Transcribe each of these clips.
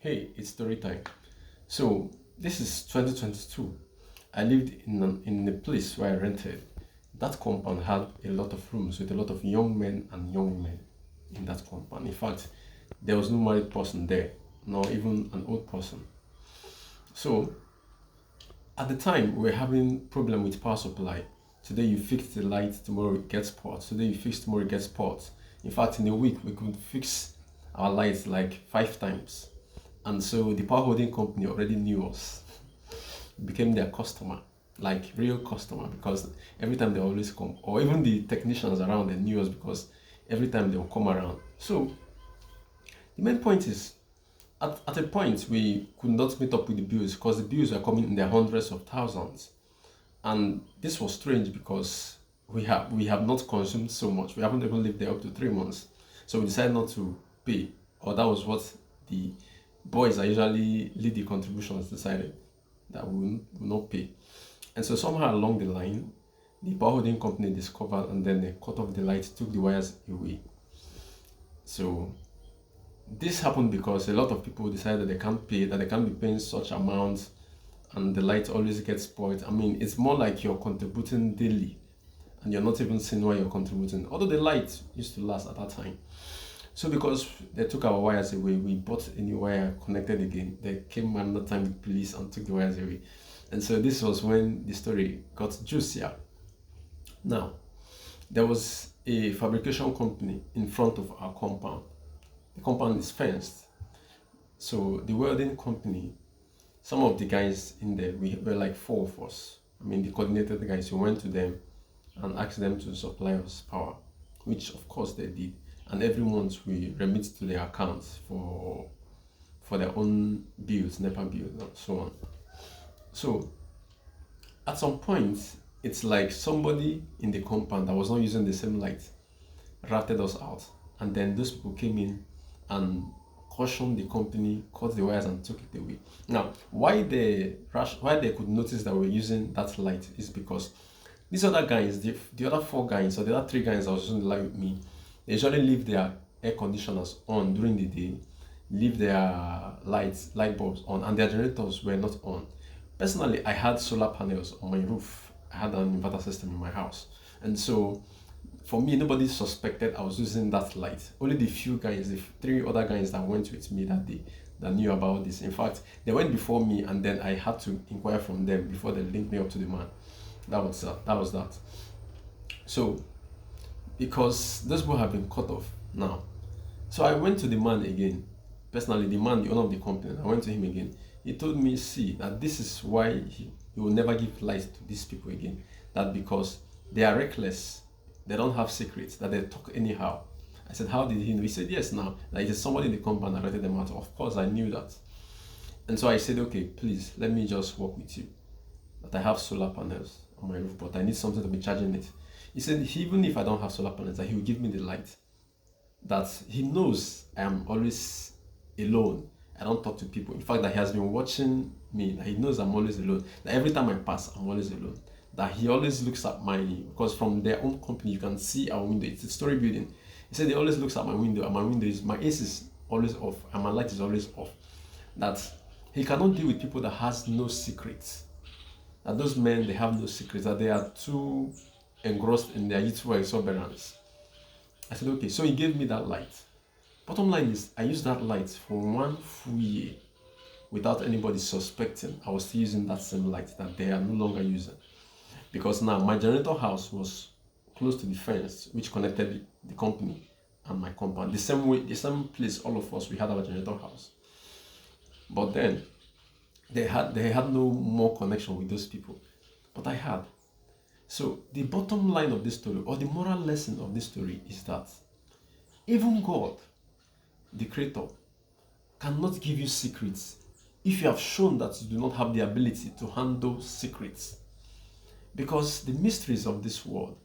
Hey, it's story time. So, this is 2022. I lived in a place where I rented. That compound had a lot of rooms with a lot of young men and young women in that compound. In fact, there was no married person there, nor even an old person. So, at the time, we were having problem with power supply. Today you fix the light, tomorrow it gets pot. Today you fix, tomorrow it gets pot. In fact, in a week, we could fix our lights like 5 times. And so the power holding company already knew us, became their customer, like real customer, because every time they always come, or even the technicians around they knew us because every time they will come around. So the main point is, at a point we could not meet up with the bills because the bills were coming in the hundreds of thousands, and this was strange because we have not consumed so much. We haven't even lived there up to 3 months, so we decided not to pay, or that was what the boys that usually lead the contributions decided, that we will not pay. And so somehow along the line, the power holding company discovered, and then they cut off the lights, took the wires away. So this happened because a lot of people decided they can't pay, that they can't be paying such amounts, and the light always gets spoiled. I mean, it's more like you're contributing daily and you're not even seeing why you're contributing, although the light used to last at that time. So because they took our wires away, we bought a new wire, connected again. They came another time with police and took the wires away. And so this was when the story got juicier. Now, there was a fabrication company in front of our compound. The compound is fenced. So the welding company, some of the guys in there, we were like 4 of us. I mean, the coordinated guys, we went to them and asked them to supply us power, which of course they did. And every month we remit to their accounts for their own bills, NEPA bills, and so on. So at some point, it's like somebody in the compound that was not using the same light ratted us out, and then those people came in and cautioned the company, cut the wires, and took it away. Now, why they could notice that we're using that light is because these other guys, the other 4 guys, or the other 3 guys that was using the light with me, they usually leave their air conditioners on during the day, leave their light bulbs on, and their generators were not on. Personally, I had solar panels on my roof. I had an inverter system in my house. And so for me, nobody suspected I was using that light. Only the few guys, the 3 other guys that went with me that day, that knew about this. In fact, they went before me, and then I had to inquire from them before they linked me up to the man. That was that. So because those people have been cut off now, so I went to the man again. Personally, the man, the owner of the company, I went to him again. He told me, see, that this is why he will never give light to these people again. That because they are reckless, they don't have secrets, that they talk anyhow. I said, how did he know? He said, yes, now, that it is somebody in the compound that rented them out. Of course, I knew that. And so I said, okay, please, let me just work with you. That I have solar panels on my roof, but I need something to be charging it. He said, even if I don't have solar panels, that he will give me the light. That he knows I am always alone. I don't talk to people. In fact, that he has been watching me, that he knows I'm always alone. That every time I pass, I'm always alone. That he always looks at because from their own company, you can see our window. It's a story building. He said he always looks at my window, and my AC is always off, and my light is always off. That he cannot deal with people that has no secrets. That those men, they have no secrets, that they are too engrossed in their youthful exuberance. I said, okay, so he gave me that light. Bottom line is, I used that light for 1 full year without anybody suspecting I was still using that same light that they are no longer using. Because now my generator house was close to the fence which connected the company and my compound. The same place all of us, we had our generator house. But then they had no more connection with those people. But I had. So the bottom line of this story, or the moral lesson of this story, is that even God, the creator, cannot give you secrets if you have shown that you do not have the ability to handle secrets. Because the mysteries of this world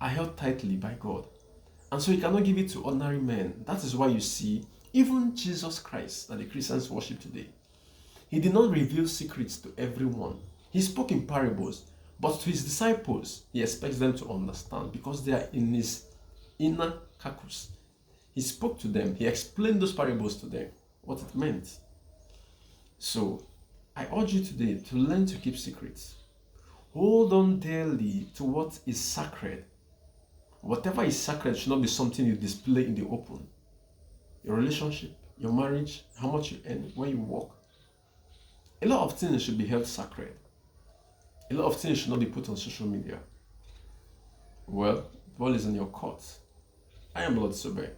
are held tightly by God. And so he cannot give it to ordinary men. That is why you see, even Jesus Christ that the Christians worship today, he did not reveal secrets to everyone. He spoke in parables, but to his disciples, he expects them to understand because they are in his inner carcass. He spoke to them, he explained those parables to them, what it meant. So I urge you today to learn to keep secrets. Hold on dearly to what is sacred. Whatever is sacred should not be something you display in the open. Your relationship, your marriage, how much you earn, where you work. A lot of things should be held sacred. A lot of things should not be put on social media. Well, the ball is in your court. I am Lord Sobek,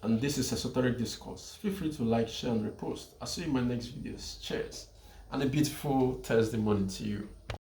and this is Esoteric Discourse. Feel free to like, share, and repost. I'll see you in my next videos. Cheers, and a beautiful Thursday morning to you.